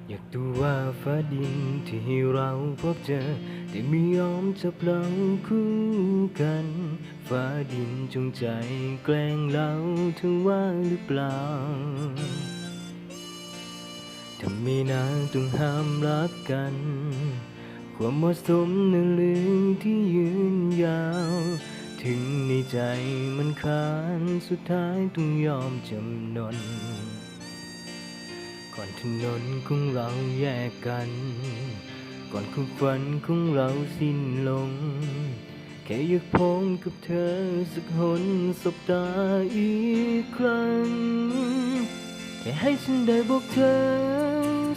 อยากดูว่าฟ้าดินที่ให้เราพบเจอได้ไม่ยอมจับเราคู่กันฟ้าดินจงใจแกล้งเราเธอว่าหรือเปล่าทำไมนางต้องห้ามรักกันความเหมาะสมนั้นเรื่องที่ยืนยาวถึงในใจมันค้านสุดท้ายต้องยอมจำนนก่อนถนนของเราแยกกันก่อนความฝันของเราสิ้นลงแค่อยากพบกับเธอสักหนสบตาอีกครั้งแค่ให้ฉันได้บอกเธอ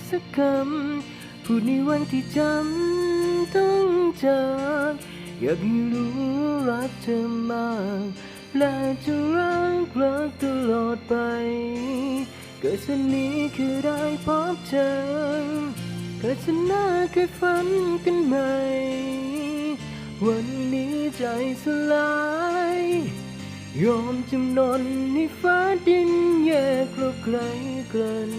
สักคำพูดในวันที่จำต้องจากอยากให้รู้รักเธอมากและจะรักตลอดไปเกิดฉันนี้คือได้พบเธอเกิดฉันน่าเคยฝันกันไหมวันนี้ใจสลายยอมจำนนให้ฟ้าดินแยกเราไกลกัน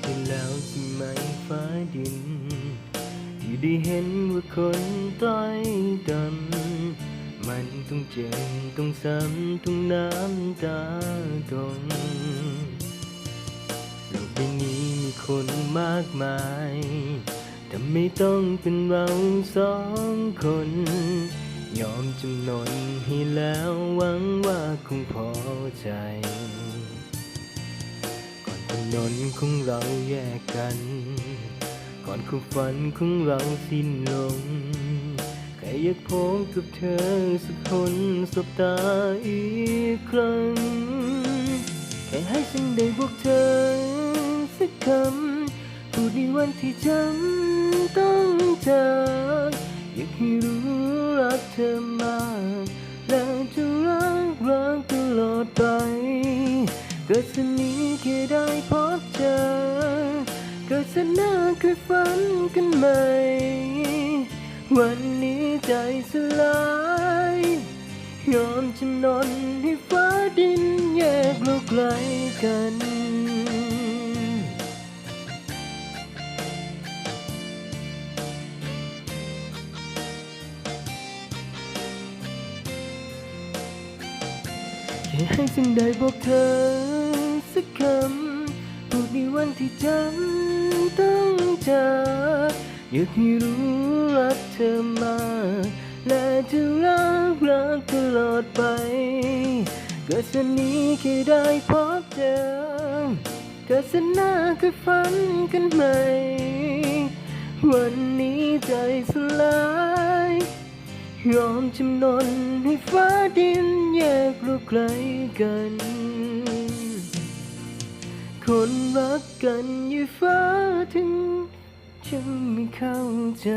ที่แล้วใช่ไหมฟ้าดินที่ได้เห็นว่าคนต้อยดำมันต้องเจ็บต้องซ้ำต้องน้ำตาตรงโลกใบนี้มีคนมากมายแต่ไม่ต้องเป็นเราสองคนยอมจำนนให้แล้วหวังว่าคงพอใจถนนของเราแยกกันก่อนความฝันของเราสิ้นลงแค่อยากพบกับเธอสักคนสบตาอีกครั้งแค่ให้ฉันได้บอกเธอสักคำพูดในวันที่จำต้องจากอยากให้รู้รักเธอมากและจะรักตลอดไปเกิดฉันนี้แค่ได้พบเจอเกิดฉันน่าเคยฝันกันไหมวันนี้ใจสลายยอมจำนนให้ฟ้าดินแยกเราไกลกันแค่ให้ฉันได้บอกเธอสักคำพูดในวันที่จำต้องจากอยากให้รู้รักเธอมากและจะรักตลอดไปเกิดฉันนี้แค่ได้พบเจอเกิดฉันน่าเคยฝันกันไหมวันนี้ใจสลายยอมจำนนให้ฟ้าดินแยกเราไกลกันคนรักกันอยู่ฟ้าถึงฉันไม่เข้าใจ